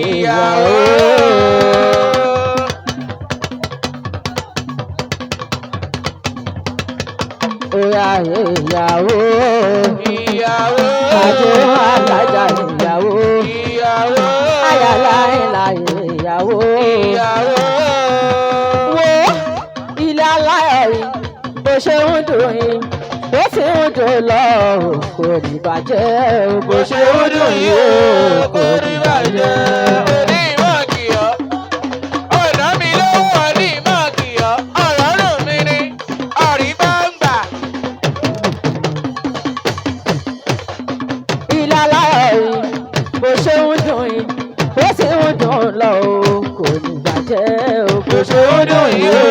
ìyàwó. Oya ìyàwó. Ìyàwó. Àjò alájà ìyàwó. Ìyàwó. Ayàlá ìlàyé ìyàwó. Ìyàwó. Wo ilé aláyọ̀ yìí bó ṣe ń dùn yìí bó sì ń dùn lọ kò ní bàjẹ́ bó ṣe ń dùn yìí kò ní bàjẹ́. Ní ìmọ̀ kìọ́, ọ̀nà mi lówó ní ìmọ̀ kìọ́, ọ̀rọ̀ rùn mí ni, ọ̀rí bá ń gbà. Ilé aláyọ̀ yìí bó ṣe ń dùn yìí bó sì ń dùn lọ kò ní bàjẹ́ bó ṣe ń dùn yìí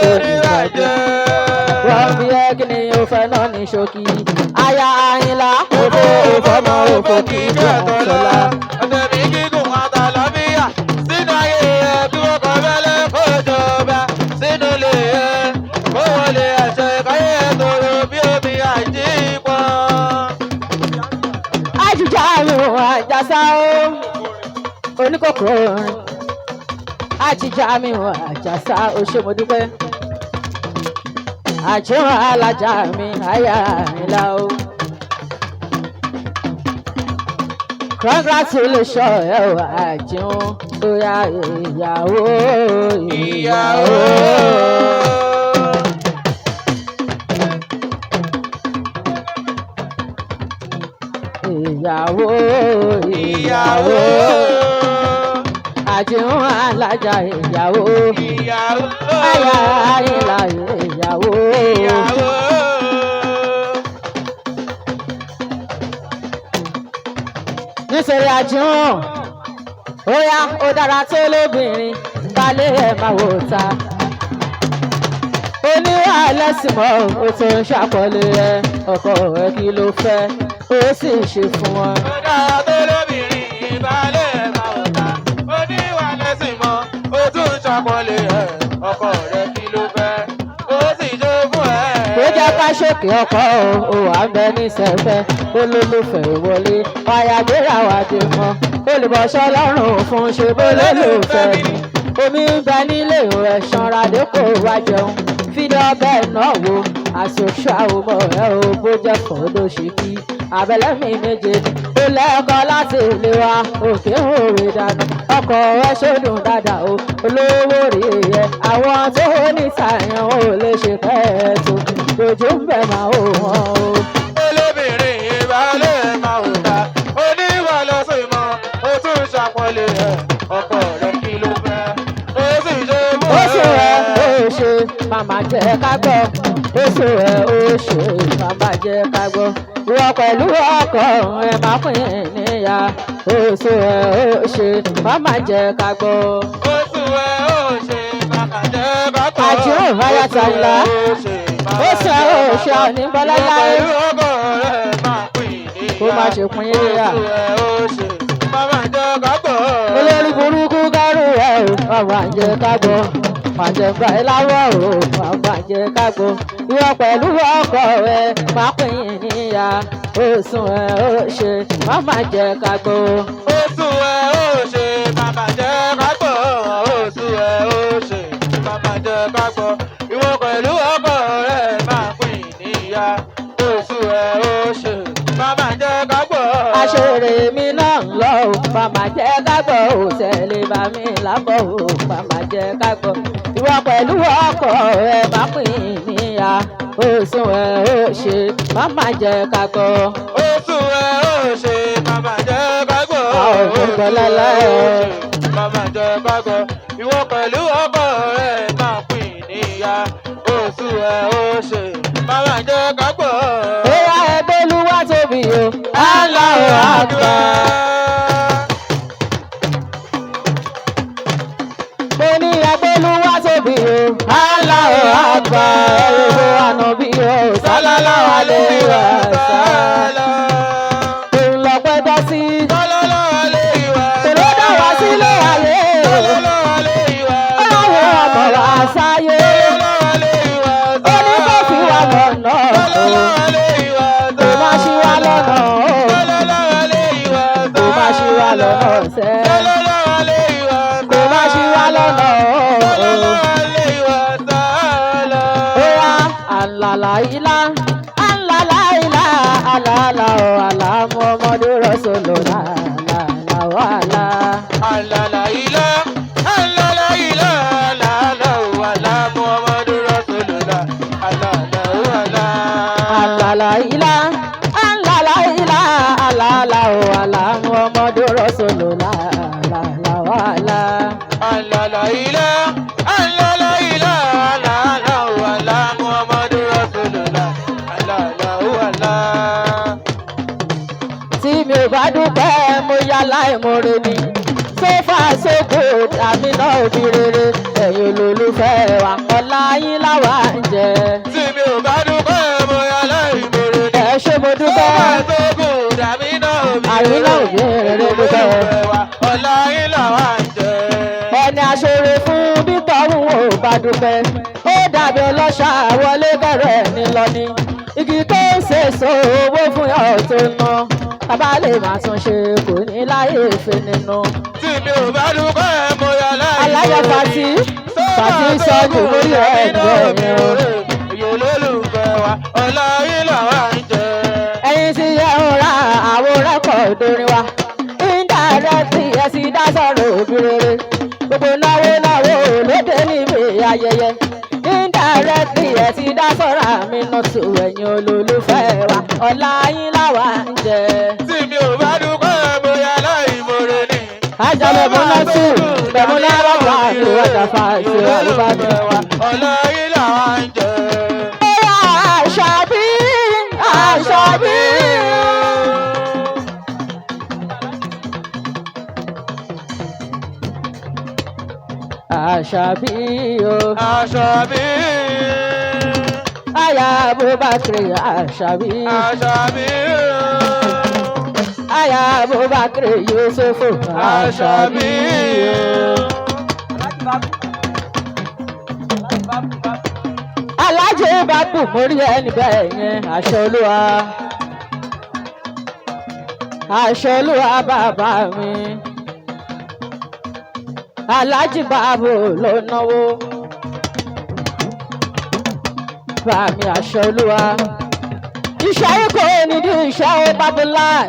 kò ní bàjẹ́. Wọ́n fi ẹ́gìnì òfẹ́ náà ní ṣókí. Aya Àyìnlá òfò òfòmọ òfò kì í jẹ́ ọ̀tọ̀lá. Ọ̀sẹ̀ mi gígùn àtàlọ́bíyà sínú ayé ẹ̀ bí wọ́n kọ́ fẹ́lẹ́ kó jọba sínú ilé ẹ̀ kó wọlé àṣẹ káyé tòrò bí omi àjípọ̀. Àjùjà àrùn àjàsá ó oníkòkòrò orin. Àjùjà mi ò àjàsá ó ṣe mo dúpẹ́. Àjọ alájà mi àyà Àyìnlá o. Congratulations ẹ ò àjùn bóyá ìyàwó Ìyàwó. ìyàwó Ìyàwó. àjùn alájà ìyàwó. Ìyàwó. Àyà Àyìnlá ìyàwó. Ìyàwó. Nítorí àjùn ó yá ó dára tó lóbìnrin balẹ̀ ẹ̀ máa wò ta. Oníwà lẹ́sìn mọ́ ó tó ń ṣàkọlé ẹ ọkọ ẹ kí ló fẹ́ ó sì ṣe fún wọn. Ó dára tó lóbìnrin ìbálẹ̀ máa wò ta. Ó ní ìwà lẹ́sìn mọ́, ó tún ń ṣàpọ̀lé ẹ̀. Ọkọ rẹ̀ kí ló fẹ́? Ó sì jó fún ẹ̀. Ó jẹ́ ká ṣòkè ọkọ o wà ń bẹ ní sẹ́fẹ́ olólùfẹ́ wọlé wáyà gbéra wà dé mọ́ olùbọ̀ṣọ́ lọ́rùn fún ṣe bólólùfẹ́ mi. Omi ń bẹ nílé rẹ̀ ṣanra dépò wá jẹun fídíò ọbẹ̀ náà wo àṣòṣà ọmọ ẹ ò bó jẹ́ fọ́dọ̀ ṣe kí abẹ́lẹ́mì méje ni ó lẹ́ẹ̀kọ́ láti ilé wa òkè òòrè dànù ọkọ̀ ẹ ṣòdùn dáadáa o olówó rí ẹ àwọn tó ní sàyàn ò lè ṣe kẹ́ẹ̀tù lójú ń bẹ̀ máa ò wọ́n o. Olóbìnrin ìbálẹ̀ máa wò ta. Ó ní ìwà lẹ́sìn mọ́, ó tún ń ṣàpọ̀lé ẹ̀. Ọkọ rẹ̀ kí ló fẹ́? Ó sì jó fún Ó ẹ̀. ṣe ẹ ó ṣe màmá jẹ́ ká gbọ́ ó ṣe ẹ ó ṣe màmá jẹ́ ká gbọ́ ìwọ pẹ̀lú ọkọ ẹ má pín níyà ó ṣe ẹ ó ṣe màmá jẹ́ ká gbọ́. Ó sùn ẹ̀ ó ṣe màmá jẹ́ ká gbọ́. Àjò Àyà Àyìnlá ó ṣe ẹ ó ṣe òní bọ́lá láyé Pẹ̀lú ọkọ rẹ̀ máa pín níyà. kó má ṣe pín níyà. Ó sùn ẹ̀ ó ṣe màmá jẹ́ ká gbọ́. Olórí burúkú kẹrù ẹ o màmá jẹ́ ká gbọ́ màjẹ̀gbà ẹ láwọ̀ o màmá jẹ́ ká gbọ́ ìwọ pẹ̀lú ọkọ rẹ má pín níyà ó sùn ẹ ó ṣe màmá jẹ́ ká gbọ́. Ó sùn ẹ̀ ó ṣe màmá jẹ́ ká gbọ́. Ó sùn ẹ̀ ó ṣe màmá jẹ́ ká gbọ́. Ìwọ pẹ̀lú ọkọ rẹ̀ máa pín níyà. Ó sùn ẹ̀ ó ṣe màmá jẹ́ ká gbọ́. Àṣeré mi náà ń lọ o màmá jẹ́ ká gbọ́ ò tẹ̀lé bá mi lábọ̀ o màmá jẹ́ ká gbọ́ ìwọ pẹ̀lú ọkọ rẹ má pín níyà ó sùn ẹ ó ṣe màmá jẹ́ ká gbọ́. Ó sùn ẹ̀ ó ṣe màmá jẹ́ ká gbọ́. A ò ní gbọ́ lálẹ́ o. Màmá jẹ́ ká gbọ́. Ìwọ pẹ̀lú ọkọ rẹ̀ máa pín níyà. Ó sùn ẹ̀ ó ṣe màmá jẹ́ ká gbọ́. Bóyá ẹgbẹ́ olúwa tóbi o. Allahu Akbar. Mo ní ẹgbẹ́ olúwa tóbi o. Allahu Akbar. Ẹ̀rọ ànábì o. Sallallahu alaihi wa sallam. Òun lọ pẹ́ tọ́ sí. Sallallahu alaihi wa sallam. Tòló dá wá sílé ayé. Sallallahu alaihi wa sallam. Ọlọ́run ọmọ wa sáyé. Sallallahu alaihi wa sallam. Ó ní kó fi wá lọ́nà. Sallallahu alaihi wa Kò má ṣí wá lọ́nà. sallam. Sallallahu alaihi wa Kò má ṣí wá lọ́nà. sẹ́. Sallallahu alayhi wa sallam. Kò má ṣí wá lọ́nà o. Sallallahu alayhi wa sallam. Oya àlàlà ilá àlàlà ilá àlàlà o àlà Muhammadu Rasulullah àlàlà o àlà. Alala ila, alala ila, alala wala Muhammadu Rasulullah, alala wala. Àlàlà ilá àlàlà ilá àlàlà o àlà Muhammadu Rasulullah àlàlà o àlà. Alala ila, alala ila, alala wala Muhammadu Rasulullah, alala wala. Tí mi ò bá dúpẹ́ mo yá láìmoore ni. So far so good àmì náà òbí rere ẹ̀yin olólùfẹ́ wa ọ̀la yín láwa ń jẹ. Tí mi ò bá dúpẹ́ mo yá láìmoore ni. Ẹ ṣé mo dúpẹ́. Sọ́kùn dàbí náà òbí Àmì náà òbí rere dúpẹ́. Ọ̀la yín làwa ń jẹ. Ẹni aṣọ́re fún bítọ́rùn ò bá dúpẹ́. Ó dàbí ọlọ́ṣà wọlé bẹ̀rẹ̀ ní lọ́ní. Igi tó ń sèso owó fún ọ̀ tó ná. Bàbá lè máa tún ṣe kò ní láyé ìfẹ́ nínú. Tí mi ò bá dúpẹ́ mo yá láìmoore. Aláyọ̀ Fati sọ́jú lórí ẹ̀gbẹ́ mi o. Èyí olólùfẹ́ wa ọ̀la yín làwa ń jẹ. Ẹyin tí ẹ ń ra àwọn rẹ́kọ̀dù orin wa. Indirectly ẹ sì dá sọ̀rọ̀ òbí rere. Gbogbo náwó náwó lóde níbi ayẹyẹ. Indirectly ẹ sì dá sọ̀rọ̀ àmì náà tó ẹ̀yin olólùfẹ́ wa. Ọ̀la yín láwa ń jẹ. Tí mi ò bá dúpẹ́ mo yá láìmoore ni. Ajá Mẹ̀múnà tù Mẹ̀múnà rọ̀bà àti Wàjàfà àti Àlùbádé. Ọ̀la yín làwa ń jẹ. Àṣàbí Àṣàbí. Àṣàbí o. Àṣàbí. Aya Abubakar Àṣàbí. Àṣàbí. Aya Abubakar Yusufu Àṣàbí o. Alájẹ bá kù mórí ẹni bẹ́ẹ̀ yẹn aṣọ olúwa. Aṣọ olúwa bàbá mi. Alájì bàbá ló náwó. Bàmí aṣọ olúwa. Iṣẹ́ yìí kò ní di iṣẹ́ ó Babylon.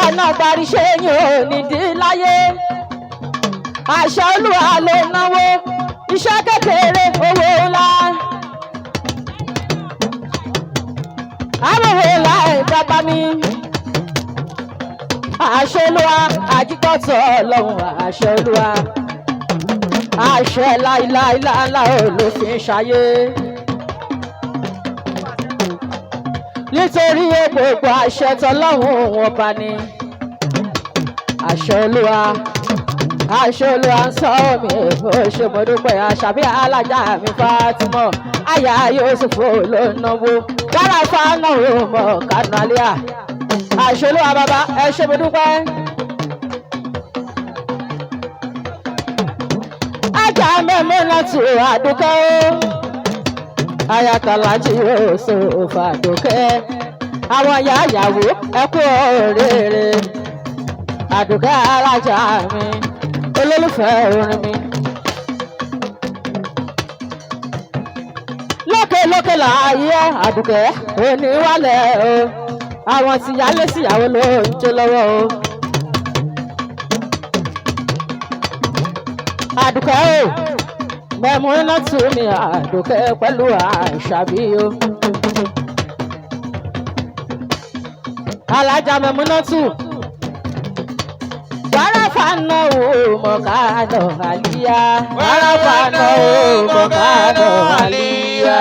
Ọ̀nà ìparíṣẹ́ yìí ò ní di láyé. Aṣọ olúwa ló náwó. Iṣẹ́ kékeré owó ńlá. Àbòwò ńlá ìjọba mi. Aṣọ olúwa àjíkọ́tọ̀ ọlọ́run aṣọ olúwa. Aṣọ láìláìláńlá ò ló fi ń ṣayé. Nítorí gbogbo àṣẹ tọlọ́run wọn bá ní. Aṣọ olúwa. Aṣọ olúwa ń sọ mi bó ṣe mo dúpẹ́ Àṣàbí alájà mi Fátímọ̀. Aya Yusufu ló náwó. Yàrá fáná ò mọ̀ kánú àlíyà. Aṣọ olúwa bàbá ẹ ṣe mo dúpẹ́. Ajá Mẹ̀múnà tù Àdùkẹ́ o. Ayatollah Yusuf Àdùkẹ́. Àwọn ìyá ìyàwó ẹ kú oríire. Àdùkẹ́ alájà mi. Olólùfẹ́ orin mi. Lókè lókè láàyè Àdùkẹ́ oníwálẹ̀ o. Àwọn tìyálé síyàwó ló ń jó lọ́wọ́ o. Àdùkẹ́ o. Mẹ̀múnà tù mí Àdùkẹ́ pẹ̀lú Àṣàbí o. Alájà Mẹ̀múnà tù. Warafano mokado alia. Warafano mokado alia.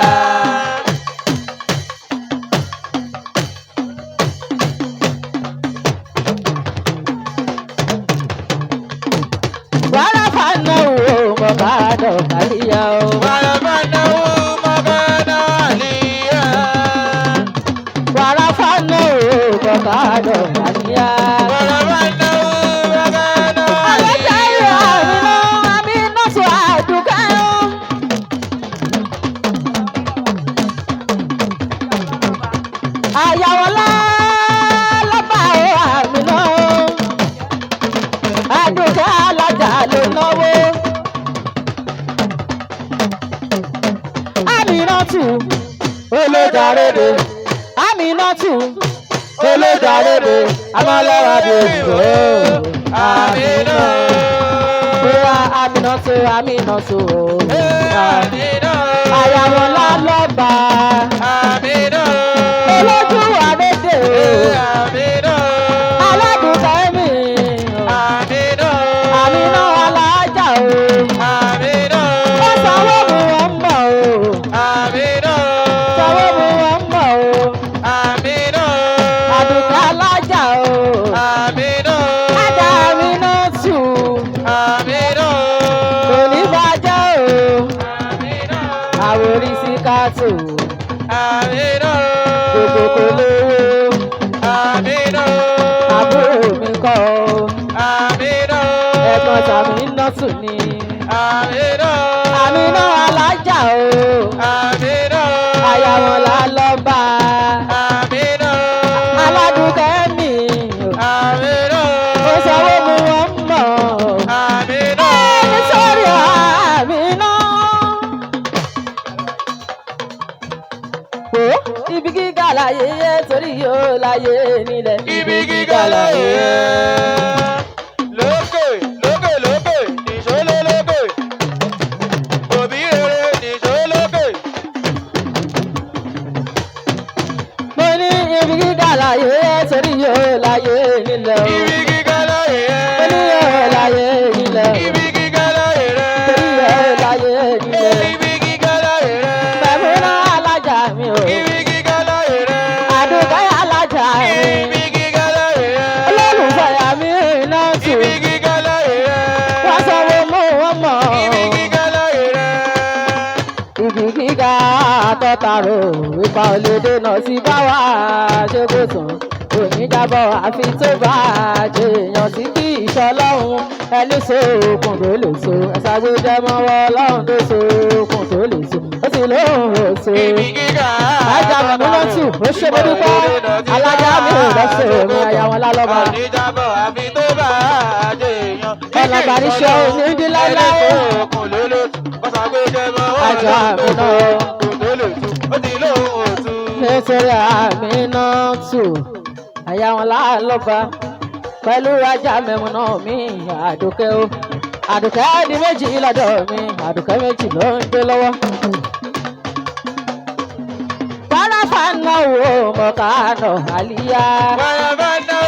Warafano mokado alia. Warafano mokado alia. Warafano mokado alia. Àyàwọ̀lá lọ́ba ò àmì náà. olójàrèdè Aminatu olójàrèdè amọ́lẹ́wà bí òyìnbó Amina. Bóyá Aminatu Aminatu Amina. àyàwó lálọ́ba Amina. olójú àdédè Amina. aládùúgbò mi Amina. Amina alájà o Amina. ó sanwó mi wọ́n mọ̀ o Amina. sanwó mi wọ́n mọ̀ o Amina. àdùúgbò alájà o Amina. ajá Aminatu Amina. kò ní bàjẹ́ o Amina. àwòrí síkàtù Amina. gbogbo kò lówó Amina. àbúrò mi kọ́ o Amina. ẹ̀gbọ́n Aminatu ni Amina. Amina alájà o Amina. àyàwó lálọ́ba Amina. aládùúgbò mi Amina. ó sanwó mi wọ́n mọ̀ Amina. nítorí Amina. Ó ibi gíga láyé yẹ torí yóò láyé nílẹ̀. Ibi gíga láyé. Lókè, lókè, lókè, nìṣó ló lókè. Òbí rere nìṣó lókè. Mo ní ibi gíga láyé yẹ torí yóò láyé nílẹ̀. Ibi gíga láyé. Mo ní yóò láyé nílẹ̀. Ibi gíga láyé Torí rẹ̀. yóò láyé nílẹ̀. Ibi gíga láyé rẹ̀. Mẹ̀múná alájà mi o. Ibi gíga láyé rẹ̀. Àdùkẹ́ alájà mi. Ibi gíga láyé rẹ̀. Olólùfẹ́ Aminatu. Ibi gíga láyé rẹ̀. Wọ́n sanwó mú wọn mọ̀. Ibi gíga láyé rẹ̀. Ibi gíga tọ́tàrò ipa olóde náà sí báwa ṣe kò sàn. Oníjàbọ̀ àfi tó bá jẹ èèyàn tí kì í ṣọlọ́run ẹni sókun tó lè so ẹ̀sàgbéjẹ́ mọ́wọ́ ọlọ́run tó sókun tó lè so ó sì lóhùn ó so. Ibi gíga. Ajá Aminatu ó ṣe mo dúpẹ́ alájà mi ò lọ́sẹ̀ mi àyà wọn lálọ́ba. Oníjàbọ̀ àfi tó bá jẹ èèyàn. Ọlọ́ba níṣẹ́ onídìí láéláé. Ẹlẹ́kọ̀ọ́ ló lò tún. Kọ́sàgbéjẹ́ mọ́wọ́ Ajá Amina. tó lè tún. Ó ti lóhùn òtún. Nítorí Aminatu àyà wọn lálọ́ba pẹ̀lú ajá mẹ́múná mi Àdùkẹ́ o Àdùkẹ́ di méjì lọ́dọ̀ mi Àdùkẹ́ méjì ló ń gbé lọ́wọ́. Fáráfà náà wò mọ̀kánà àlíyá. Bàbá náà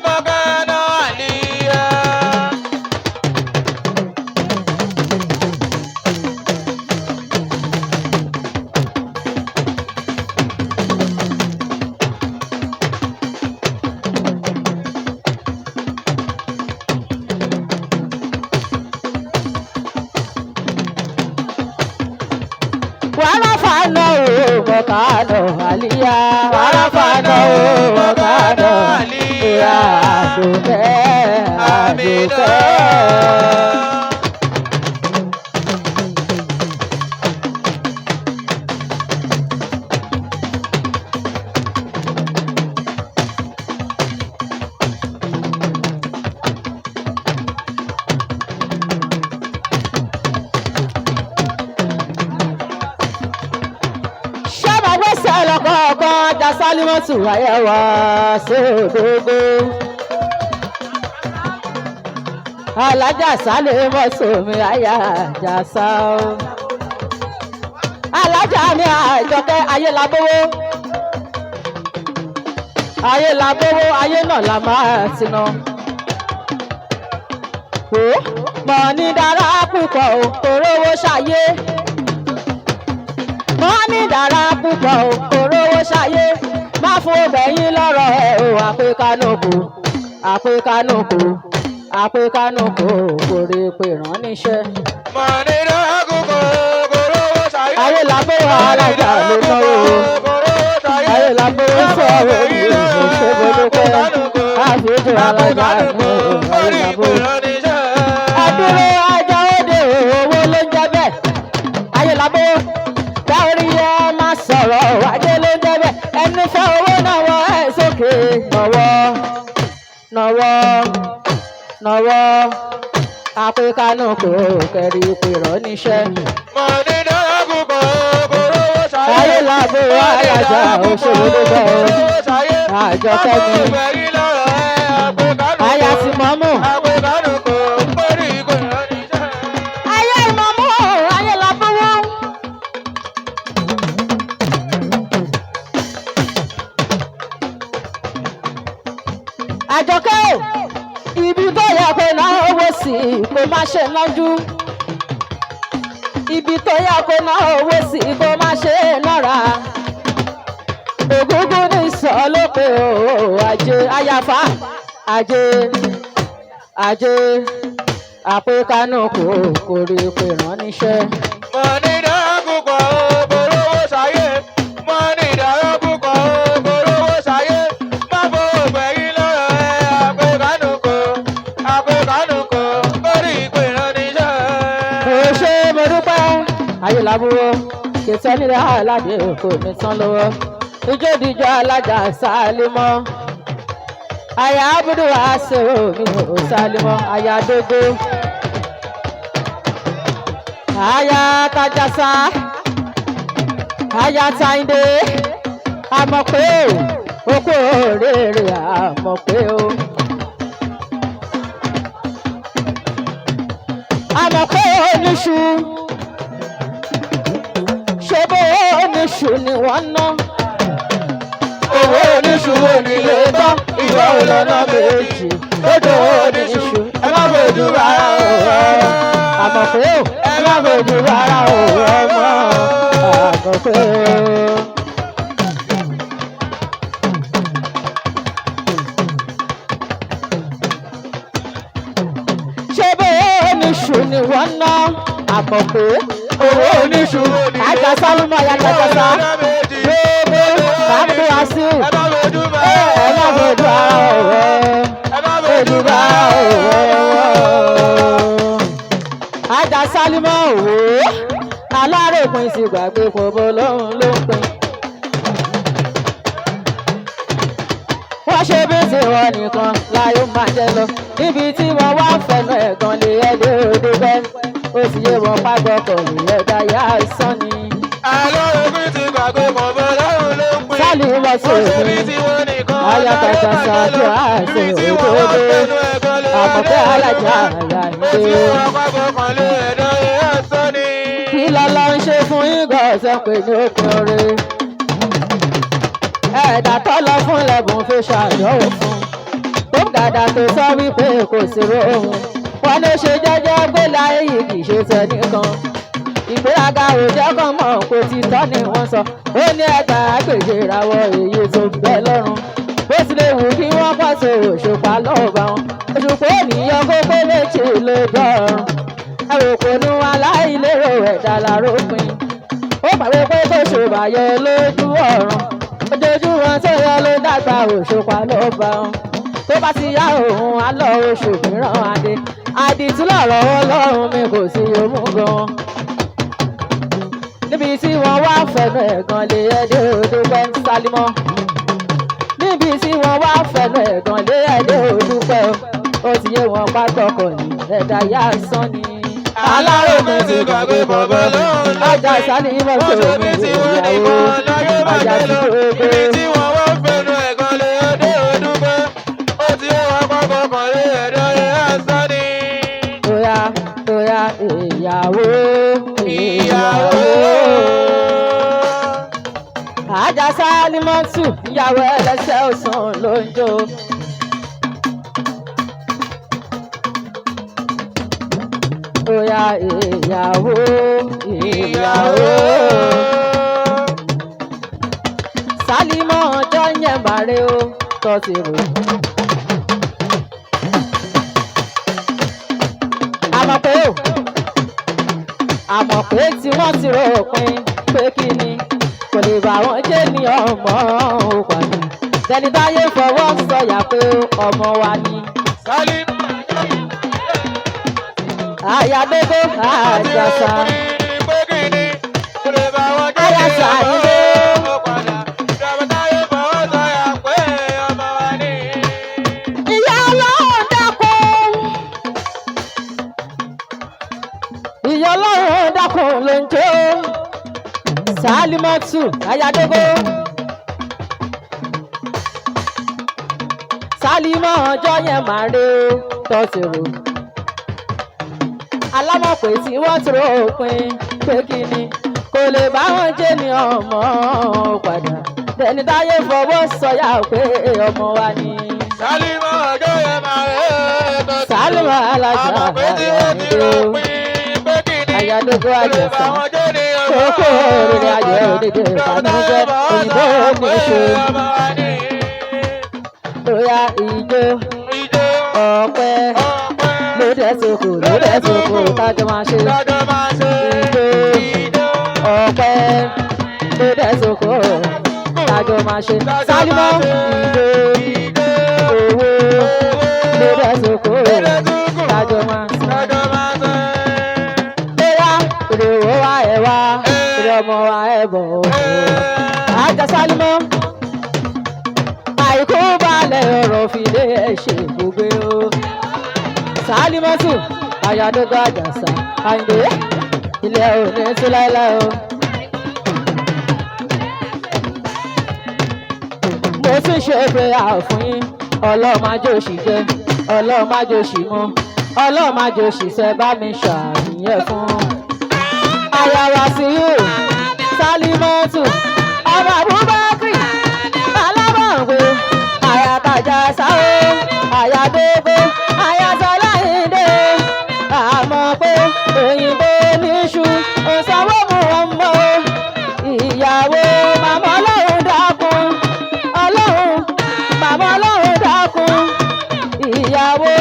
mọ́kànnà àlìyá. Fáráfà náà wò mọ̀kánà àlíyá. Fáráfà náà wò mọ̀kánà àlíyá. Àdùkẹ́ Amina. Àdùkẹ́. lọ́kọ̀ọ̀kan ajá Sálímọ́tù ayẹwà sódógó. Alájà Sálímọ́tù mi àyà àjàsá o. Alájà mi Àjọkẹ́ ayé labówó. Ayé labówó ayé náà la máa ti ná. Mọ̀ ní dára púpọ̀ o, òróró ṣayé. Mọ̀ ní dára púpọ̀ o, òróró ṣayé. Má fún obìnrin lọ́rọ̀ ẹ̀ o, àpékánòkò, àpékánòkò, àpékánòkò, kò rí pé rán níṣẹ́. Mọ̀ ní dára púpọ̀ òróró ṣayé. Ayé labówó alájà ló náwó. Ayé labówó sọ̀rọ̀ ìlú ìṣègbèdókè. Àfíjì alájà ní ayé labówó. Adúró ajá òde owó ló ń jẹ́ bẹ́ẹ̀. Ayé labó dáorí ẹ má sọ̀rọ̀ wájé ló ń jẹ́ bẹ́ẹ̀. Ẹni fẹ́ owó náwó ẹ̀ sókè. Nọ̀wọ́ nọ̀wọ́ nọ̀wọ́ àpékánú kò kẹ́rì pèrọ̀ níṣẹ́. Mọ̀ ní dára púpọ̀ òróró ṣayé. ayé làbò alájà òṣèlú bẹ́ẹ̀ àjọkẹ́ mi aya ti mọ́mú. ayé ìmọ̀mú ayé làbò wọn. àjọkẹ́ ò ibi tó yẹ kó ná owó sí kó má ṣe nájú ibi tó yẹ kó ná owó sí kó má ṣe nára ògúngún ní sọ lópe o ajé àyàfà ajé ajé àpékánú kò rí pé rán níṣẹ́. mo ní dáhùn kọ́ borówó sáyé mo ní dáhùn kọ́ borówó sáyé má bò gbẹ̀yìn lọ́rọ̀ ẹ̀ àpékánú kọ́ lórí ìpè rán níṣẹ́. ó ṣe mo dúpẹ́ ayé làbúrò kìtẹ́ nílẹ̀ aládé kò ní tán lọ́wọ́ ijó ìdíjọ́ alájà sálímọ́ aya abudu àṣẹwò mi ò sálímọ́ aya dógó aya tajasa aya tainde àmọ̀ pé o kò rèrè àmọ̀ pé o àmọ̀ pé o níṣu ṣé bó o níṣu ni wọ́n ná owó oníṣu onílé tán ìwọ olọ́nà méjì lódò oníṣu ẹ má fojú rárá o àmọ̀ pé o ẹ má fojú rárá o ọmọ àmọ̀ pé o. ṣé bó oníṣu ni wọ́n ná àmọ̀ pé owó oníṣu àjà sálúmọ̀ ya tajàsá lóògbé káàdì wàásù ẹ má fojú ara fojú ara àjà sálúmọ̀ òwò alárèpin sì gbàgbé pòbó lóhùn ló ń pin. wọ́n ṣe bí tiwọn nìkan láyé máa jẹ lọ níbi tí wọ́n wá fẹnu ẹ̀gàn lè ẹ̀dẹ́ òde bẹ́ẹ̀ ó sì yé wọn pàgọ́kọ̀ lè ẹ̀dá yá sán ni. alárèpin ti gbàgbé pòbó lóhùn ló ń pin. sálì wọ́n ṣe òní ayakata ṣáájú àṣẹ òdodo àmọ̀pẹ́ alájà àyà ìdè. kí lọ́lọ́ ń ṣe fún yíngọ̀ ọ̀sẹ̀ pé ní òpin oore. ẹ̀dá tọ́lọ fún lẹ́bùn fi ṣàdánwò fún. tó gàdá tó sọ wípé kò sí rohùn. wọn ló ṣe jẹ́jẹ́ gbé láyé yìí kì í ṣe tẹnìkan. ìgbéraga òjẹ́ kan mọ̀ kò ti tọ́ ni wọ́n sọ. ó ní ẹgbà àgbèjì ìràwọ̀ èyí tó ń bẹ lọ́rùn. bó tilẹ̀ wù kí wọ́n pọ̀ sí òṣùpá lọ́ọ̀bà wọn. òṣùpá ènìyàn kókó méjì ló dọ̀rùn. àròpọ̀nù aláìlérò ẹ̀dá lárópin. ó pàwé pé kó ṣòbàyọ lójú ọ̀run. ojoojúmọ́ tó yọ ló dàgbà òṣùpá lọ́ọ̀bà wọn. tó bá ti yá òun á lọ oṣù mìíràn adé. àdìtú lọ̀rọ̀ ọlọ́run mi kò sí omú gan. níbi tí wọ́n wá fẹnu ẹ̀gàn lé ẹdẹ odò pẹ́ ń sálímọ́. níbi tí wọ́n wá fẹnu ẹ̀gàn lé ẹdẹ odò pẹ́ ó ti yé wọn pákọ̀kọ̀ ní ẹ̀dá yá sán ni. aláròmí ti gbàgbé bọ̀bọ̀ lóhùn ajá sani mọ́tò mi ìyàwó ajá ti tó gbé. níbi tí wọ́n wá fẹnu ẹ̀gàn lé ẹdẹ odò pẹ́ ó ti yé wọn pákọ̀kọ̀ lé ẹ̀dá yá sán ni. tóyá tóyá ìyàwó ìyàwó. ajá sani mọ́tò ìyàwó ẹlẹ́sẹ̀ òsàn ló ń jó. tóyá ìyàwó ìyàwó. sálímọ́ ọjọ́ yẹn bàrẹ́ ó tọ́ ti rò. àmọ̀ pé ó àmọ̀ pé tí wọ́n ti rò pin pé kí ni kò lè bá wọn jẹ́ ní ọmọ òpàdé tẹni táyé fọwọ́ sọ̀yà pé ọmọ wa ni. àyàdógó àjàsà àyàsà ilé. ìyá ọlọ́run dákun ìyá ọlọ́run dákun ló ń jó Sálímọ́tù ayádógó. Sálímọ́ ọjọ́ yẹn máa rè ó tọ́sírò. Alámọ̀pé tí wọ́n ti ròpin pé kíni kò lè bá wọn jẹ́ ní ọmọ padà. Tẹni táyé fọwọ́ sọyà pé ọmọ wa ni. Sálímọ́ ọjọ́ yẹn máa rè é tọ́sírò. Sálímọ́ alájà Alámọ̀pé tí wọ́n ti ròpin pé kíni ayádógó kò lè bá àjẹsà. wọn jẹ́ ní ọmọ Kókó òrìrì ayé òdìdí ìbànújẹ́ òyìnbó níṣe. Bóyá ijó ọ̀pẹ lóde soko tájọ máa ṣe. Ijó ọ̀pẹ lóde soko tájọ máa ṣe. Sálímọ́ ijó owó lóde soko tájọ máa ṣe. Bóyá ìrèwò wa ẹ̀ wá ìrọ̀mọ̀ wa ẹ̀ bọ̀. Àjà Sálímọ́ àìkú balẹ̀ ọ̀rọ̀ fìdí ẹ̀ ṣe gbogbo o. Sálímọ́tù ayádógó àjàsà àyìndé ilé òní tú láéláé o. Mo tún ṣe prayer fún yín ọlọ́màjòṣì jẹ́ ọlọ́màjòṣì mú ọlọ́màjòṣì ṣe bá mi ṣàníyàn fún. Àyàwó sí yóò Sálímọ́tù ọmọ Abubakar alábọ̀ngbé àyàtàjà sáwó àyàdógó àyàsọ́láyìndé àmọ́ pé òyìnbó níṣu òṣàwó mu ọmọ ìyàwó màmá ọlọ́run dákun ọlọ́run màmá ọlọ́run dákun ìyàwó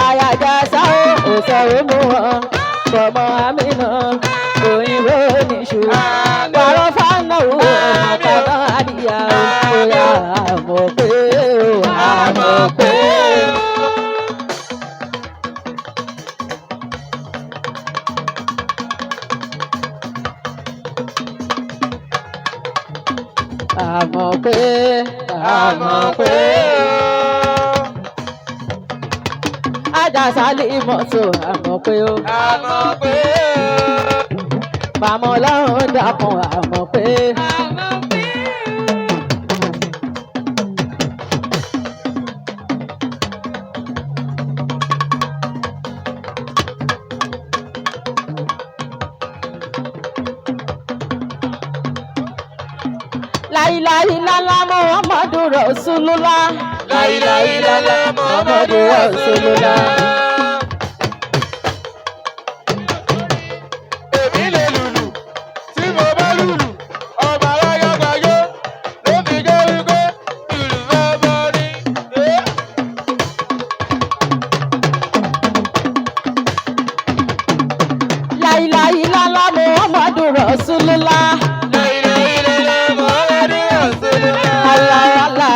àyàjà sáwó òṣàwó mu wọn fọmọ àmínà òyìnbó níṣu wàrọ̀ fánáwó ọmọkàtà àdìyà òyà àmọ̀ pé àmọ̀ pé. Àmọ̀ pé àmọ̀ pé. Àjà Sálímọ́tù àmọ̀ pé ó. Àmọ̀ pé. Màmá ọlọ́run dákun àmọ̀ pé. Láìláìlálá Muhammadu Rasulullah. Láìláìlálá Muhammadu Rasulullah. Èmi lè lùlù tí mo bá lùlù ọba aláyọ̀gbáyọ̀ ló fi jẹ́ wípé ìlú fẹ́ bọ́ ní. Láìláìlálá Muhammadu Rasulullah. Láìláìlálá Muhammadu Rasulullah. Alala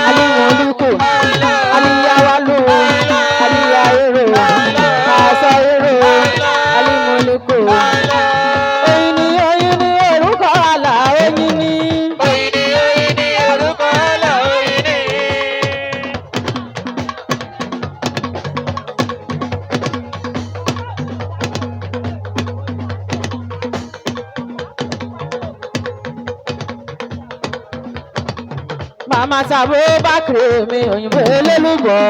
alimoluku aliyawalu aliyahero asahero alimoluku oyin ni orúkọ àlà oyin ni. Oyin ni orúkọ àlà oyin ni. Màmá tàbó bá kéré mi òyìnbó elélùbọ́.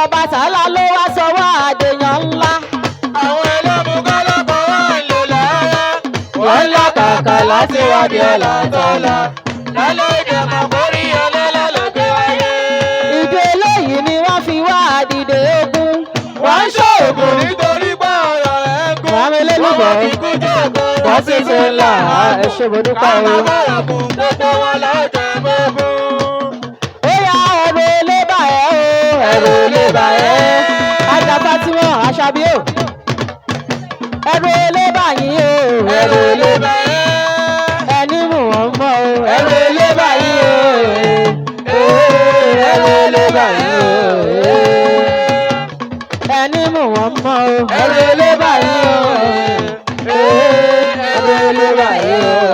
Ọbàtálá ló wá sọ wá àdèyàn ńlá. Àwọn ẹlẹ́mùkọ́lọ́kọ́ wà ń lò lára. Wọ́n làkàkà láti wádìí ọ̀là tọ́lá. Lálẹ́ ìdẹ̀mọ̀ kórí ọlọ́lá ló gbé wáyé. Ìdí eléyìí ni wọ́n fi wá àdìdè ogun. Wọ́n ṣoògùn nítorí pé ọ̀rọ̀ ẹ̀ ń gún. Màmá elélùbọ́. Wọ́n fi kú jòkó. Wọ́n sì ti ń là á ẹ ṣe mo dúpẹ́ o. Màmá bọ̀rọ̀ fún gbogbo wọn lọ́jọ́ gbogbo. Ó yá ẹ̀rù ilé bà ẹ́ o. Ẹ̀rù ilé bà ẹ́. Ajá Fátímọ̀ Aṣábí o. Ẹ̀rù ilé bà yín o. Ẹ̀rù ilé bá ẹ́. Ẹni mú wọn mọ́ o. Ẹ̀rù ilé bà yín o. Ẹ̀rù ilé bà yín o. Ẹni mú wọn mọ́ o. Ẹ̀rù ilé bà yín o. Ẹ̀rù ilé bà yín o.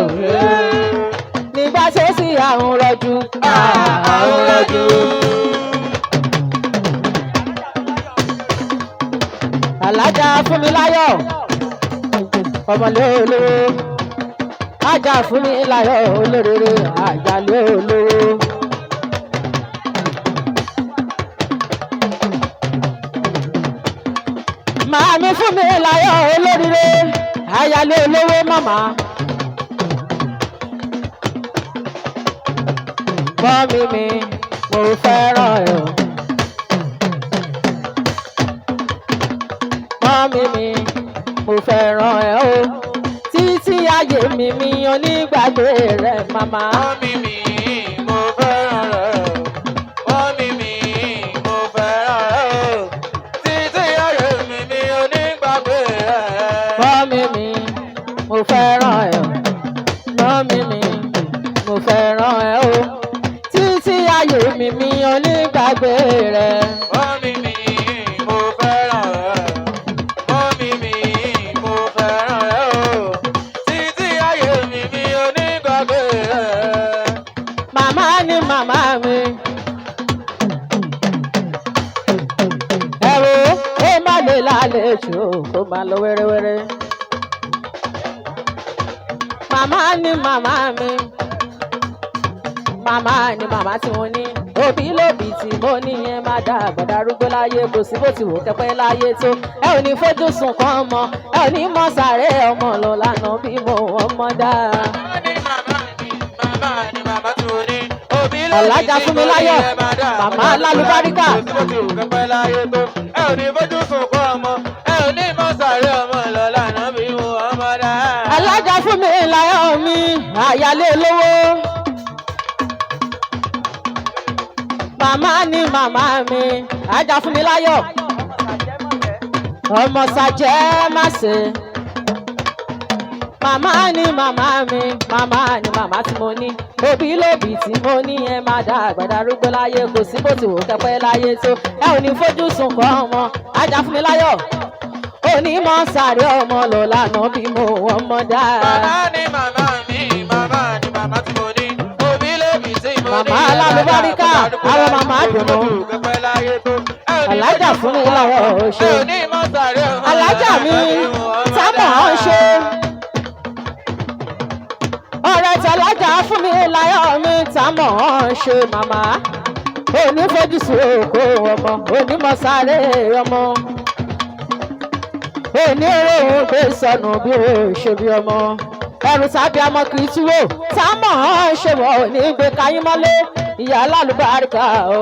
Nígbà tó sì àrùn rọ̀jù. Àrùn rọ̀jù. alájà fún mi láyọ̀ ọmọlé olówó ajá fún mi láyọ̀ olórere àjálé olówó. Màmí fún mi láyọ̀ olórere àyálé olówó màmá. Mọ́mí mi mo fẹ́ràn ẹ̀. Mọ́mí mi mo fẹ́ràn ẹ̀ o títí ayé mi onígbàgbé rẹ̀ màmá. Mọ́mí mi mo fẹ́ràn rẹ̀ o. Mọ́mí mi mo fẹ́ràn rẹ̀ o. Títí ayé mi onígbàgbé rẹ̀. Mọ́mí mi mo fẹ́ràn ẹ̀. Mọ́mí mi mo fẹ́ràn ẹ̀ o títí ayé mi onígbàgbé rẹ̀. Mọ́mí mi mo fẹ́ràn rẹ̀. Mọ́mí mi mo fẹ́ràn rẹ̀ o. Títí ayé mi onígbàgbé rẹ̀. Màmá ni màmá mi. Ẹ̀rù ó má lè lálejò kó má lọ wẹ́rẹ́wẹ́rẹ́. Màmá ni màmá mi. Màmá ni màmá tí mo ní. Òbí lòbí tí mo ní yẹn má dá àgbàdo arúgbó láyé kò sí bó ti wò kẹ́pẹ́ láyé tó. Ẹ ò ní fojú sùn kan ọmọ. Ẹ ò ní mọ sàré ọmọ lọ lánàá bí mo ọmọ dá. Màmá tí mo ní. Òbí lòbí Alájà fún mi láyọ̀. Màmá lálùbáríkà. kò sí bó ti wù kẹ́pẹ́ láyé tó. Ẹ ò ní fojú sùn kọ́ ọmọ. Ẹ ò ní mọ sàré ọmọ lọ lánàá bí mo ọmọ dá. Alájà fún mi láyọ̀ mi àyálé olówó. Màmá ni màmá mi ajá fún mi láyọ̀. Ọmọ sàjẹ́ má ṣe. Màmá ni màmá mi. Màmá ni màmá tí mo ní. Òbí lòbí tí mo ní ẹ má dá àgbàdo arúgbó láyé kò sí bó ti wò kẹ́pẹ́ láyé tó. Ẹ ò ní fojú sùn kọ́ ọmọ ajá fún mi láyọ̀. Onímọ̀ sáré ọmọ lọ lánàá bí mo ọmọ dá. Màmá ni màmá mi. Màmá ni màmá tí mo ní. Òbí lòbí tí mo ní. Màmá alálùbáríkà àwọn màmá dùnú. Alájà fún mi láyọ̀ ṣe. Alájà mi sámọ̀ ọ́n ṣe. Ọ̀rẹ́ tàlájà fún mi láyọ̀ mi sámọ̀ ọ́n ṣe màmá. Onífojúsùn òkú ọmọ onímọ̀ sáré ọmọ. Oníròhùn gbé sọnù bí o ṣe bí ọmọ. Ẹrù sábẹ́ ọmọ kì í túwò sámọ̀ ọ́n ṣe wọ̀ ní gbé káyín mọ́lé ìyá alálùbáríkà o.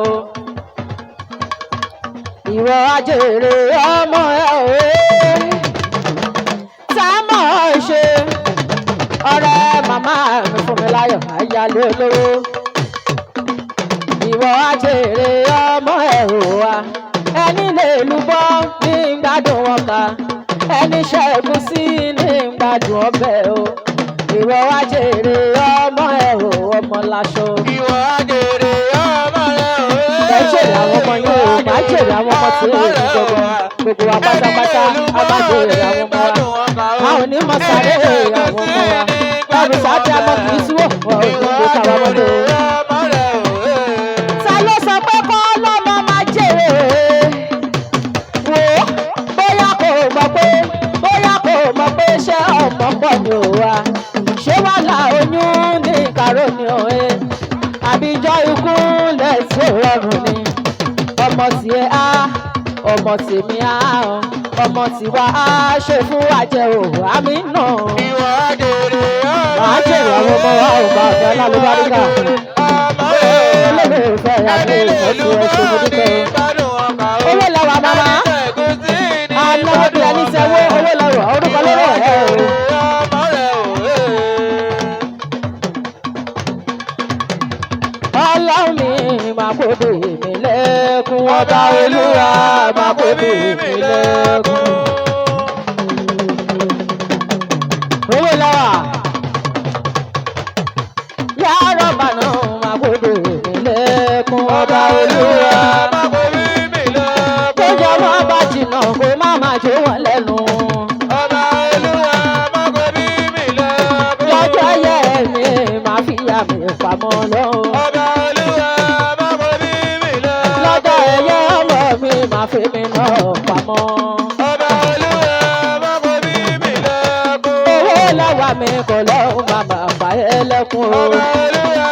Ìwọ ajèrè ọmọ ẹ o. Sámọ̀ ọ́n ṣe. Ọ̀rẹ́ màmá mi fún mi láyọ̀ àyálé olówó. Ìwọ ajèrè ọmọ ẹ o wa. Ẹni lè lúbọ́ ní gbádùn ọkà. Ẹni ṣẹ́gun sí ní gbádùn ọbẹ̀ o. Ìwọ ajèrè ọmọ ẹ o ọmọ láṣọ. Ìwọ ajèrè ọmọ ẹ o. Ẹ jèrè àwọn ọmọ yín o, má jèrè àwọn ọmọ tí ó ní gbogbo wa pátápátá, a má jèrè àwọn ọmọ wa. A ò ní mọ sáré àwọn ọmọ wa. Ẹrù sábẹ́ ọmọ kì í súwò, wọ́n ò ní gbé káwọn ọmọdé o. Ta ló sọ pé kọ́ lọ́mọ máa jèrè? Wò ó, bóyá kò mọ̀ pé ṣé ọmọ pọ̀ ni ò wá. Ṣé wàhálà oyún ní ìkàró ni ò ẹ́? Àbíjọ́ ikú lẹ́sìn rọrùn ni. Ọmọ tiẹ̀ á, ọmọ tèmi á, ọmọ tiwa á ṣe fún àjẹ òwò àmì náà. Ìwọ ajèrè ọmọ ẹ o. Màá jèrè àwọn ọmọ wa ò bá ọ̀gá lálùbáríkà. Olólùfẹ́ ìyàgbé ìtọ́jú ẹ̀ṣẹ̀ mo dúpẹ́ o. Owó lọ́wọ́ màmá. Àná bí ẹni sẹ́wọ́ owó lọ́wọ́ orúkọ lọ́wọ́ ẹ̀ o. Ọlọ́run mi máa kó bè mí lẹ́kún. Ọba Olúwa máa kó bè mí lẹ́kún. Owó lọ́wọ́. Yàrá bàná máa kó bè mí lẹ́kún. Ọba Olúwa máa kó bè mí lẹ́kún. Tó jọ mọ́ bá jìnnà kó má máa jó wọn lẹ́nu. Ọba Olúwa máa kó bè mí lẹ́kún. Lọ́jọ́ yẹ mi máa fi yà mí pamọ́ lọ́wọ́. Ọba Olúwa máa kó bè mí lẹ́kún. Lọ́jọ́ ẹ̀yẹ ọmọ mi máa fi mi náà pamọ́. Ọba lọ́wọ́ mi kò lọ́hùn màmá fàyẹ́ lẹ́kùn o. ọba olúwa